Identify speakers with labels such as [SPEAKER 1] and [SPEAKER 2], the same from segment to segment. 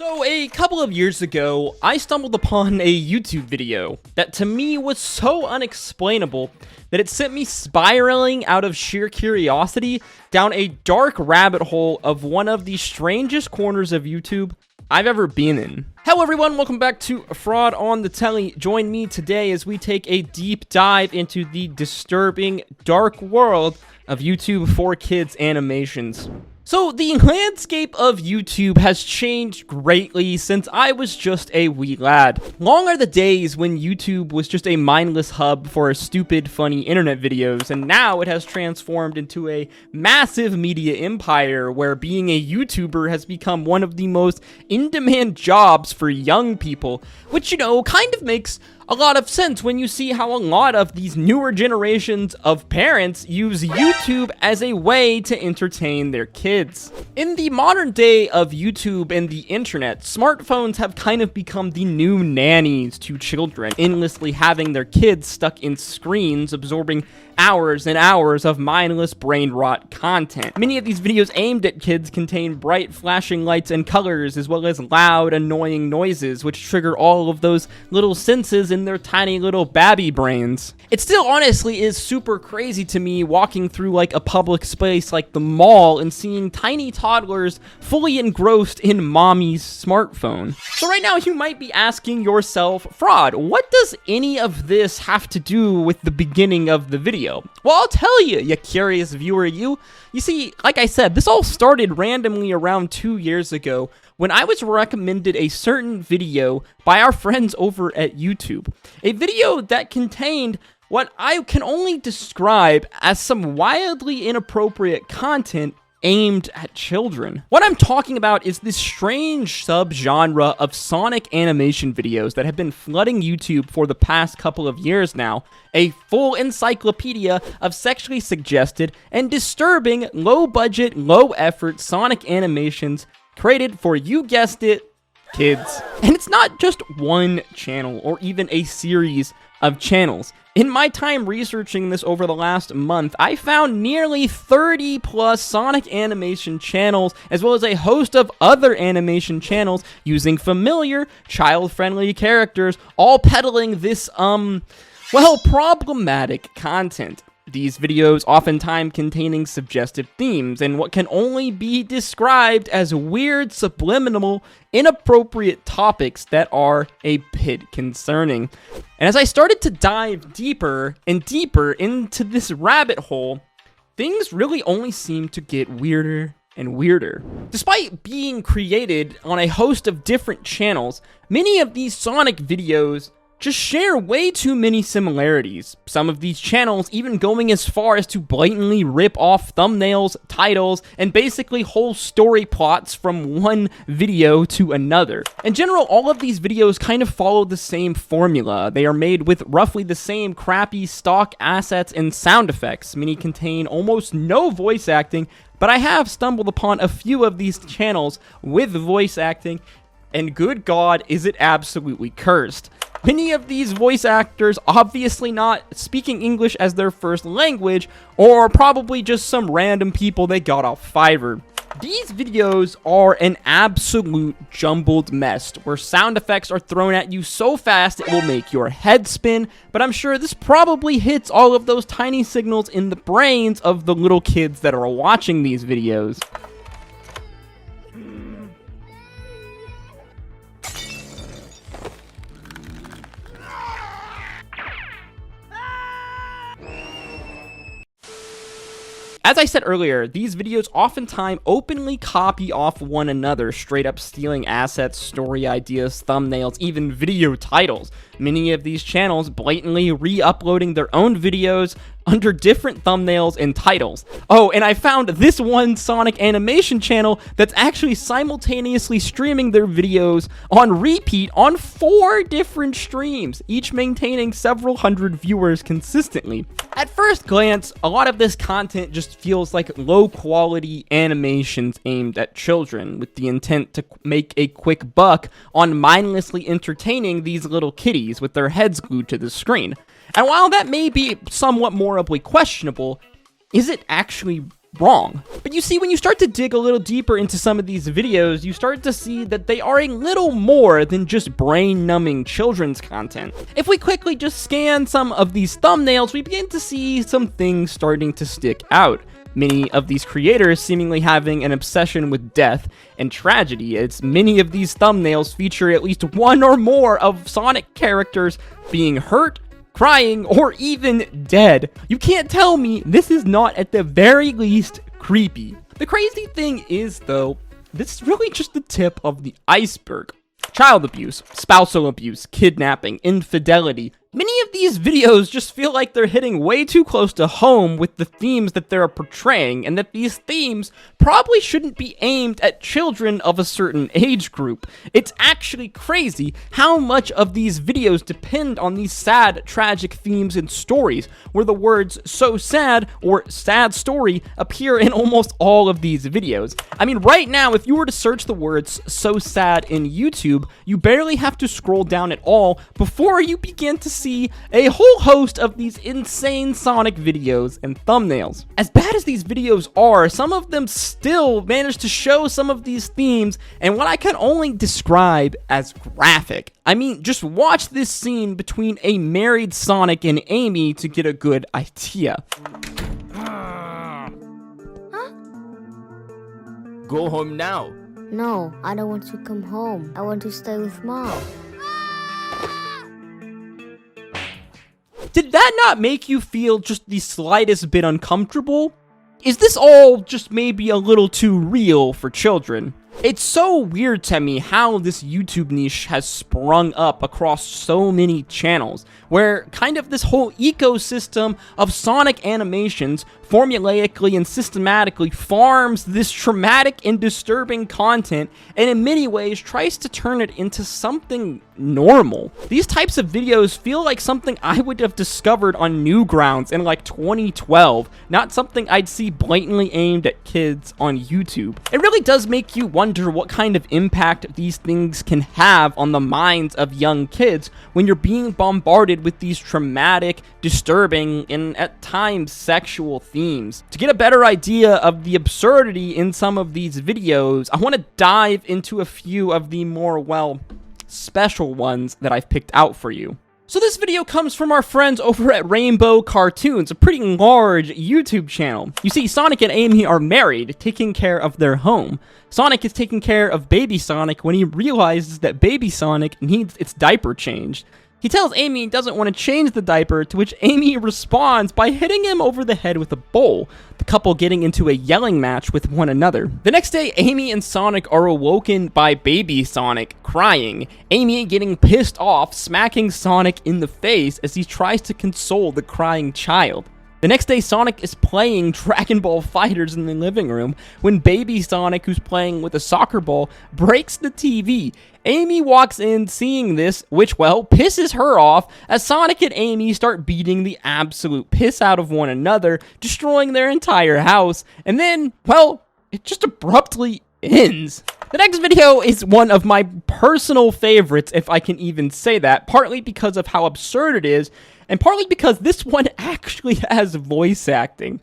[SPEAKER 1] So a couple of years ago, I stumbled upon a YouTube video that to me was so unexplainable that it sent me spiraling out of sheer curiosity down a dark rabbit hole of one of the strangest corners of YouTube I've ever been in. Hello everyone, welcome back to Fraud on the Telly. Join me today as we take a deep dive into the disturbing, dark world of YouTube for Kids animations. So, the landscape of YouTube has changed greatly since I was just a wee lad. Long are the days when YouTube was just a mindless hub for stupid, funny internet videos, and now it has transformed into a massive media empire where being a YouTuber has become one of the most in-demand jobs for young people, which, kind of makes a lot of sense when you see how a lot of these newer generations of parents use YouTube as a way to entertain their kids. In the modern day of YouTube and the internet, smartphones have kind of become the new nannies to children, endlessly having their kids stuck in screens, absorbing hours and hours of mindless brain rot content. Many of these videos aimed at kids contain bright flashing lights and colors, as well as loud, annoying noises, which trigger all of those little senses in their tiny little babby brains. It still honestly is super crazy to me walking through like a public space like the mall and seeing tiny toddlers fully engrossed in mommy's smartphone. So right now you might be asking yourself, Fraud, what does any of this have to do with the beginning of the video? Well, I'll tell you, you curious viewer, you see, like I said, this all started randomly around 2 years ago when I was recommended a certain video by our friends over at YouTube. A video that contained what I can only describe as some wildly inappropriate content aimed at children. What I'm talking about is this strange subgenre of Sonic animation videos that have been flooding YouTube for the past couple of years now, a full encyclopedia of sexually suggested and disturbing low-budget, low-effort Sonic animations created for, you guessed it, kids. And it's not just one channel or even a series of channels. In my time researching this over the last month, I found nearly 30 plus Sonic animation channels, as well as a host of other animation channels using familiar, child-friendly characters, all peddling this, problematic content. These videos oftentimes containing suggestive themes and what can only be described as weird, subliminal, inappropriate topics that are a bit concerning. And as I started to dive deeper and deeper into this rabbit hole, things really only seemed to get weirder and weirder. Despite being created on a host of different channels, many of these Sonic videos just share way too many similarities. Some of these channels even going as far as to blatantly rip off thumbnails, titles, and basically whole story plots from one video to another. In general, all of these videos kind of follow the same formula. They are made with roughly the same crappy stock assets and sound effects. Many contain almost no voice acting, but I have stumbled upon a few of these channels with voice acting, and good God, is it absolutely cursed. Many of these voice actors obviously not speaking English as their first language, or probably just some random people they got off Fiverr. These videos are an absolute jumbled mess, where sound effects are thrown at you so fast it will make your head spin, but I'm sure this probably hits all of those tiny signals in the brains of the little kids that are watching these videos. As I said earlier, these videos oftentimes openly copy off one another, straight up stealing assets, story ideas, thumbnails, even video titles. Many of these channels blatantly re-uploading their own videos under different thumbnails and titles. Oh, and I found this one Sonic animation channel that's actually simultaneously streaming their videos on repeat on 4 different streams, each maintaining several hundred viewers consistently. At first glance, a lot of this content just feels like low-quality animations aimed at children, with the intent to make a quick buck on mindlessly entertaining these little kitties with their heads glued to the screen. And while that may be somewhat morally questionable, is it actually wrong. But you see, when you start to dig a little deeper into some of these videos, you start to see that they are a little more than just brain-numbing children's content. If we quickly just scan some of these thumbnails, we begin to see some things starting to stick out. Many of these creators seemingly having an obsession with death and tragedy, as many of these thumbnails feature at least one or more of Sonic characters being hurt, crying, or even dead. You can't tell me this is not at the very least creepy. The crazy thing is, though, this is really just the tip of the iceberg. Child abuse, spousal abuse, kidnapping, infidelity. Many of these videos just feel like they're hitting way too close to home with the themes that they're portraying, and that these themes probably shouldn't be aimed at children of a certain age group. It's actually crazy how much of these videos depend on these sad, tragic themes and stories, where the words "so sad" or "sad story" appear in almost all of these videos. I mean, right now, if you were to search the words "so sad" in YouTube, you barely have to scroll down at all before you begin to see a whole host of these insane Sonic videos and thumbnails. As bad as these videos are, some of them still manage to show some of these themes and what I can only describe as graphic. I mean, just watch this scene between a married Sonic and Amy to get a good idea.
[SPEAKER 2] Huh?
[SPEAKER 3] Go home now.
[SPEAKER 2] No, I don't want to come home. I want to stay with Mom.
[SPEAKER 1] Did that not make you feel just the slightest bit uncomfortable? Is this all just maybe a little too real for children? It's so weird to me how this YouTube niche has sprung up across so many channels, where kind of this whole ecosystem of Sonic animations formulaically and systematically farms this traumatic and disturbing content, and in many ways tries to turn it into something normal. These types of videos feel like something I would have discovered on Newgrounds in like 2012, not something I'd see blatantly aimed at kids on YouTube. It really does make you wonder what kind of impact these things can have on the minds of young kids when you're being bombarded with these traumatic, disturbing, and at times sexual themes. To get a better idea of the absurdity in some of these videos, I want to dive into a few of the more, well, special ones that I've picked out for you. So this video comes from our friends over at Rainbow Cartoons, a pretty large YouTube channel. You see, Sonic and Amy are married, taking care of their home. Sonic is taking care of baby Sonic when he realizes that baby Sonic needs its diaper changed. He tells Amy he doesn't want to change the diaper, to which Amy responds by hitting him over the head with a bowl, the couple getting into a yelling match with one another. The next day, Amy and Sonic are awoken by baby Sonic crying, Amy getting pissed off, smacking Sonic in the face as he tries to console the crying child. The next day, Sonic is playing Dragon Ball FighterZ in the living room when baby Sonic, who's playing with a soccer ball, breaks the TV. Amy walks in seeing this, which, well, pisses her off as Sonic and Amy start beating the absolute piss out of one another, destroying their entire house, and then, well, it just abruptly ends. The next video is one of my personal favorites, if I can even say that, partly because of how absurd it is, and partly because this one actually has voice acting.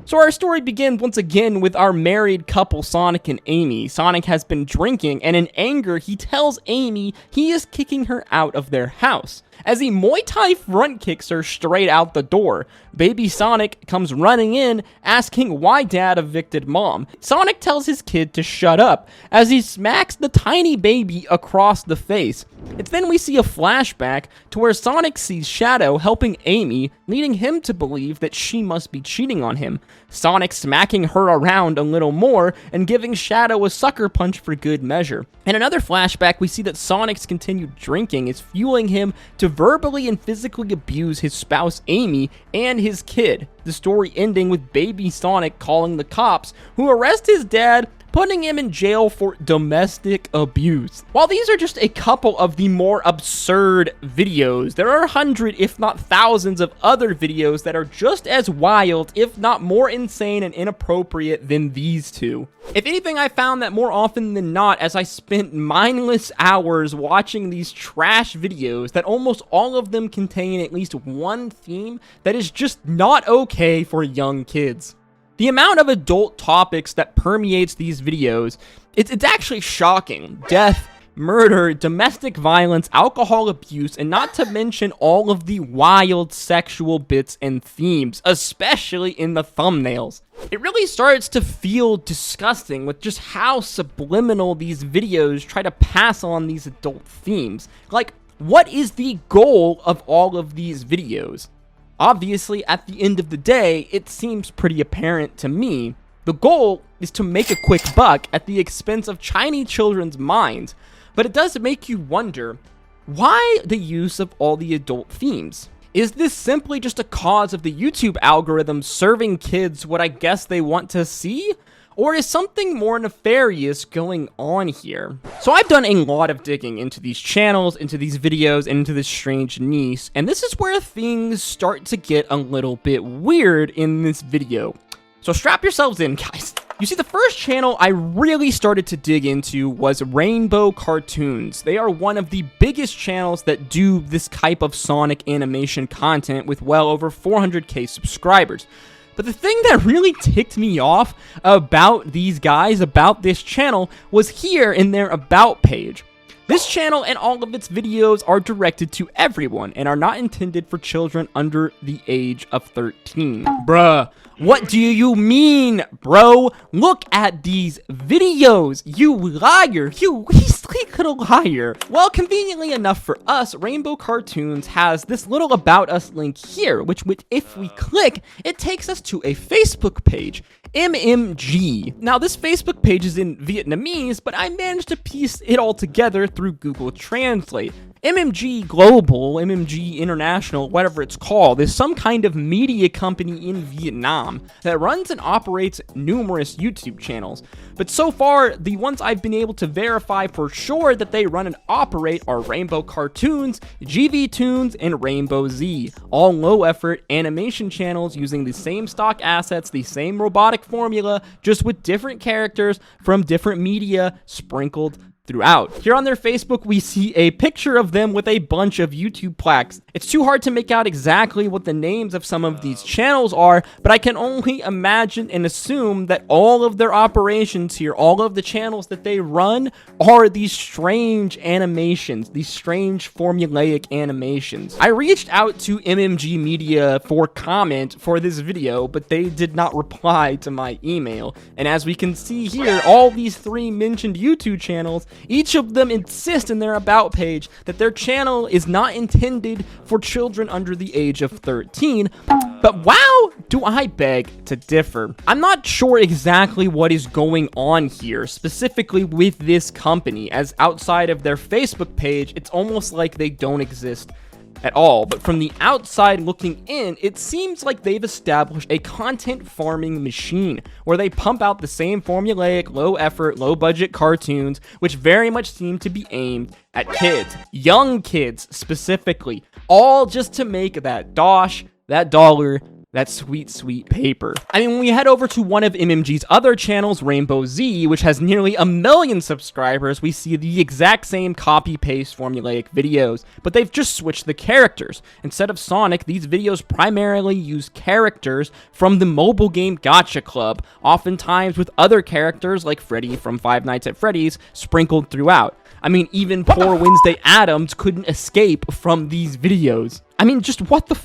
[SPEAKER 1] So our story begins once again with our married couple, Sonic and Amy. Sonic has been drinking, and in anger, he tells Amy he is kicking her out of their house. As he Muay Thai front kicks her straight out the door, baby Sonic comes running in, asking why dad evicted mom. Sonic tells his kid to shut up, as he smacks the tiny baby across the face. It's then we see a flashback to where Sonic sees Shadow helping Amy, leading him to believe that she must be cheating on him. Sonic smacking her around a little more and giving Shadow a sucker punch for good measure. In another flashback, we see that Sonic's continued drinking is fueling him to verbally and physically abuse his spouse Amy and his kid. The story ending with baby Sonic calling the cops, who arrest his dad, putting him in jail for domestic abuse. While these are just a couple of the more absurd videos, there are hundreds, if not thousands, of other videos that are just as wild, if not more insane and inappropriate than these two. If anything, I found that more often than not, as I spent mindless hours watching these trash videos, that almost all of them contain at least one theme that is just not okay for young kids. The amount of adult topics that permeates these videos, it's actually shocking. Death, murder, domestic violence, alcohol abuse, and not to mention all of the wild sexual bits and themes, especially in the thumbnails. It really starts to feel disgusting with just how subliminal these videos try to pass on these adult themes. Like, what is the goal of all of these videos? Obviously, at the end of the day, it seems pretty apparent to me. The goal is to make a quick buck at the expense of tiny children's minds. But it does make you wonder, why the use of all the adult themes? Is this simply just a cause of the YouTube algorithm serving kids what I guess they want to see? Or is something more nefarious going on here? So I've done a lot of digging into these channels, into these videos, and into this strange niche, and this is where things start to get a little bit weird in this video. So strap yourselves in, guys. You see, the first channel I really started to dig into was Rainbow Cartoons. They are one of the biggest channels that do this type of Sonic animation content with well over 400k subscribers. But the thing that really ticked me off about these guys, about this channel, was here in their About page. This channel and all of its videos are directed to everyone and are not intended for children under the age of 13. Bruh, what do you mean, bro? Look at these videos, you liar, you weaselly little liar. Well, conveniently enough for us, Rainbow Cartoons has this little About Us link here, which if we click, it takes us to a Facebook page, MMG. Now, this Facebook page is in Vietnamese, but I managed to piece it all together through Google Translate. MMG Global, MMG International, whatever it's called, is some kind of media company in Vietnam that runs and operates numerous YouTube channels. But so far, the ones I've been able to verify for sure that they run and operate are Rainbow Cartoons, GV Tunes, and Rainbow Z, all low-effort animation channels using the same stock assets, the same robotic formula, just with different characters from different media sprinkled throughout. Here on their Facebook, we see a picture of them with a bunch of YouTube plaques. It's too hard to make out exactly what the names of some of these channels are, but I can only imagine and assume that all of their operations here, all of the channels that they run, are these strange animations, these strange formulaic animations. I reached out to MMG Media for comment for this video, but they did not reply to my email. And as we can see here, all these three mentioned YouTube channels, each of them insist in their About page that their channel is not intended for children under the age of 13, but wow, do I beg to differ. I'm not sure exactly what is going on here, specifically with this company, as outside of their Facebook page, it's almost like they don't exist at all. But from the outside looking in, it seems like they've established a content farming machine where they pump out the same formulaic, low effort, low budget cartoons, which very much seem to be aimed at kids, young kids specifically, all just to make that dosh, that dollar, that sweet, sweet paper. I mean, when we head over to one of MMG's other channels, Rainbow Z, which has nearly 1 million subscribers, we see the exact same copy-paste formulaic videos, but they've just switched the characters. Instead of Sonic, these videos primarily use characters from the mobile game Gacha Club, oftentimes with other characters like Freddy from Five Nights at Freddy's sprinkled throughout. I mean, even poor Wednesday Addams couldn't escape from these videos. I mean, just what the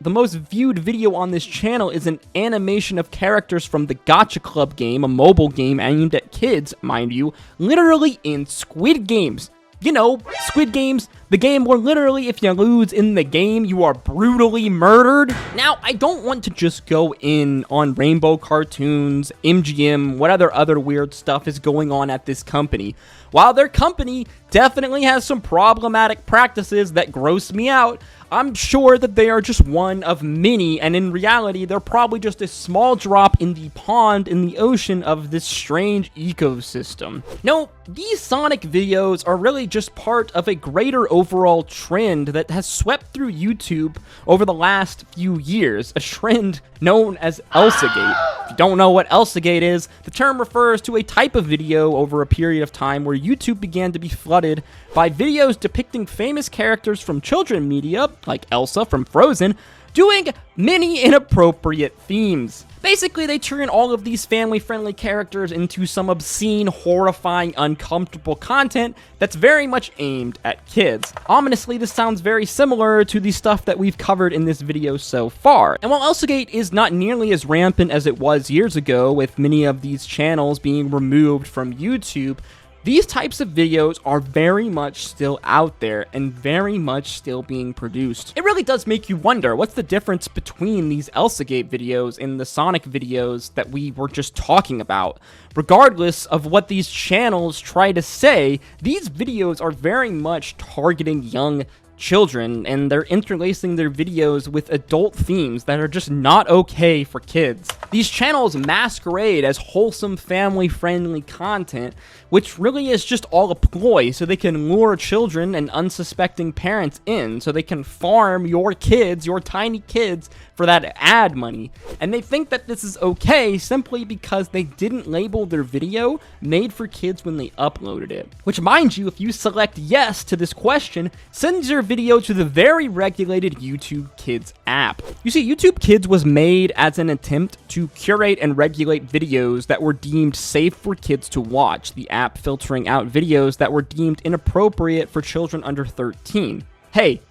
[SPEAKER 1] The most viewed video on this channel is an animation of characters from the Gacha Club game, a mobile game aimed at kids, mind you, literally in Squid Games. You know, Squid Games, the game where literally if you lose in the game, you are brutally murdered. Now, I don't want to just go in on Rainbow Cartoons, MGM, what other weird stuff is going on at this company. While their company definitely has some problematic practices that gross me out, I'm sure that they are just one of many, and in reality, they're probably just a small drop in the pond in the ocean of this strange ecosystem. No, these Sonic videos are really just part of a greater overall trend that has swept through YouTube over the last few years, a trend known as Elsagate. If you don't know what Elsagate is, the term refers to a type of video over a period of time where YouTube began to be flooded by videos depicting famous characters from children media, like Elsa from Frozen, doing many inappropriate themes. Basically, they turn all of these family-friendly characters into some obscene, horrifying, uncomfortable content that's very much aimed at kids. Ominously, this sounds very similar to the stuff that we've covered in this video so far. And while Elsagate is not nearly as rampant as it was years ago, with many of these channels being removed from YouTube, these types of videos are very much still out there and very much still being produced. It really does make you wonder, what's the difference between these Elsagate videos and the Sonic videos that we were just talking about? Regardless of what these channels try to say, these videos are very much targeting young children, and they're interlacing their videos with adult themes that are just not okay for kids. These channels masquerade as wholesome, family-friendly content, which really is just all a ploy so they can lure children and unsuspecting parents in, so they can farm your kids, your tiny kids, for that ad money. And they think that this is okay simply because they didn't label their video made for kids when they uploaded it. Which, mind you, if you select yes to this question, sends your video to the very regulated YouTube Kids app. You see, YouTube Kids was made as an attempt to curate and regulate videos that were deemed safe for kids to watch, the app filtering out videos that were deemed inappropriate for children under 13. Hey,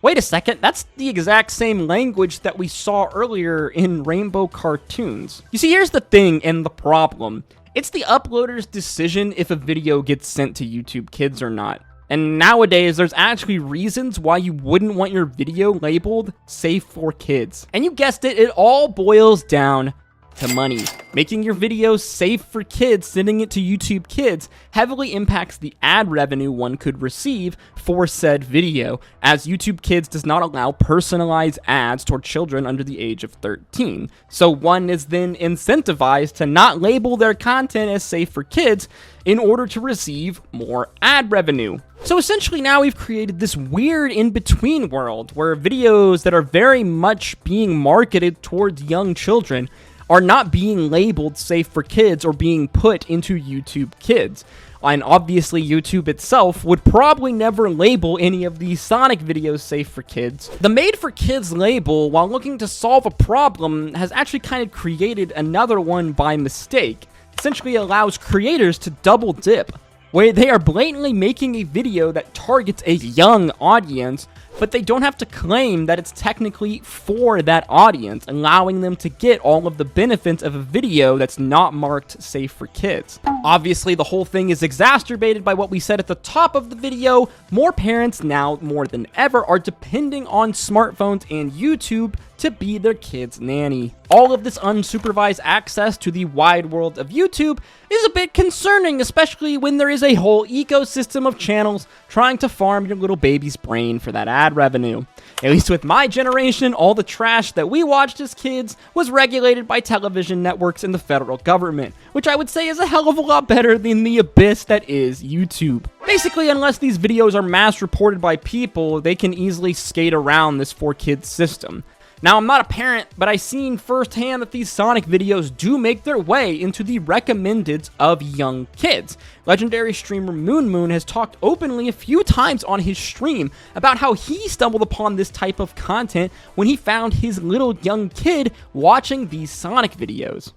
[SPEAKER 1] wait a second, that's the exact same language that we saw earlier in Rainbow Cartoons. You see, here's the thing and the problem. It's the uploader's decision if a video gets sent to YouTube Kids or not. And nowadays, there's actually reasons why you wouldn't want your video labeled safe for kids. And you guessed it, it all boils down to money. Making your videos safe for kids, sending it to YouTube Kids, heavily impacts the ad revenue one could receive for said video, as YouTube Kids does not allow personalized ads toward children under the age of 13. So one is then incentivized to not label their content as safe for kids in order to receive more ad revenue. So essentially now we've created this weird in-between world where videos that are very much being marketed towards young children are not being labeled safe for kids or being put into YouTube Kids. And obviously YouTube itself would probably never label any of these Sonic videos safe for kids. The Made for Kids label, while looking to solve a problem, has actually kind of created another one by mistake. Essentially allows creators to double dip, where they are blatantly making a video that targets a young audience, but they don't have to claim that it's technically for that audience, allowing them to get all of the benefits of a video that's not marked safe for kids. Obviously, the whole thing is exacerbated by what we said at the top of the video. More parents now, more than ever, are depending on smartphones and YouTube to be their kid's nanny. All of this unsupervised access to the wide world of YouTube is a bit concerning, especially when there is a whole ecosystem of channels trying to farm your little baby's brain for that ad revenue. At least with my generation, all the trash that we watched as kids was regulated by television networks and the federal government, which I would say is a hell of a lot better than the abyss that is YouTube. Basically, unless these videos are mass reported by people, they can easily skate around this for kids system. Now, I'm not a parent, but I've seen firsthand that these Sonic videos do make their way into the recommendeds of young kids. Legendary streamer Moon has talked openly a few times on his stream about how he stumbled upon this type of content when he found his little young kid watching these Sonic videos.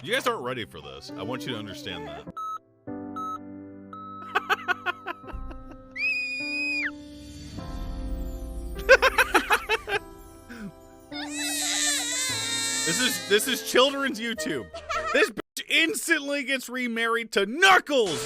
[SPEAKER 4] You guys aren't ready for this. I want you to understand that. This is children's YouTube. This bitch instantly gets remarried to Knuckles.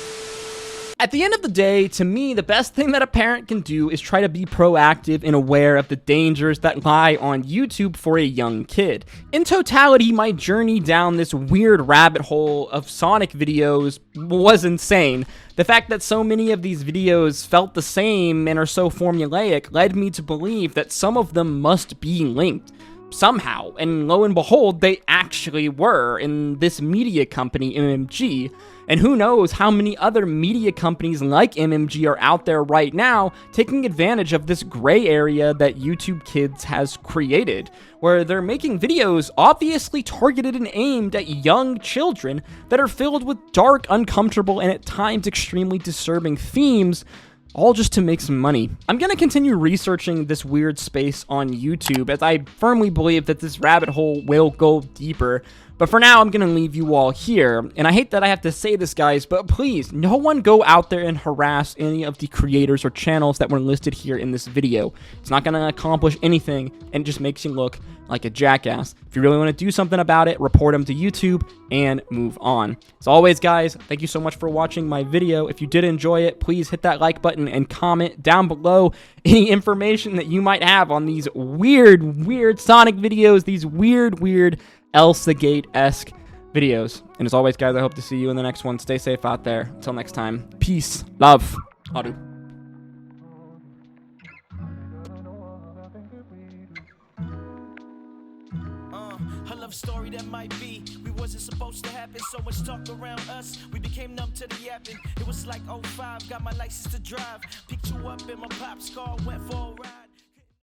[SPEAKER 1] At the end of the day, to me, the best thing that a parent can do is try to be proactive and aware of the dangers that lie on YouTube for a young kid. In totality, my journey down this weird rabbit hole of Sonic videos was insane. The fact that so many of these videos felt the same and are so formulaic led me to believe that some of them must be linked somehow, and lo and behold, they actually were in this media company, MMG. And who knows how many other media companies like MMG are out there right now taking advantage of this gray area that YouTube Kids has created, where they're making videos obviously targeted and aimed at young children that are filled with dark, uncomfortable, and at times extremely disturbing themes, all just to make some money. I'm gonna continue researching this weird space on YouTube, as I firmly believe that this rabbit hole will go deeper. But for now, I'm gonna leave you all here. And I hate that I have to say this, guys, but please, no one go out there and harass any of the creators or channels that were listed here in this video. It's not gonna accomplish anything, and it just makes you look like a jackass. If you really want to do something about it, report them to YouTube and move on. As always, guys, thank you so much for watching my video. If you did enjoy it, please hit that like button and comment down below any information that you might have on these weird Sonic videos, these weird Elsagate-esque videos. And as always, guys, I hope to see you in the next one. Stay safe out there. Until next time, peace, love, Adu.
[SPEAKER 5] A love story that might be. We wasn't supposed to happen. So much talk around us. We became numb to the yapping. It was like 05. Got my license to drive. Picked you up in my pop's car. Went for a ride.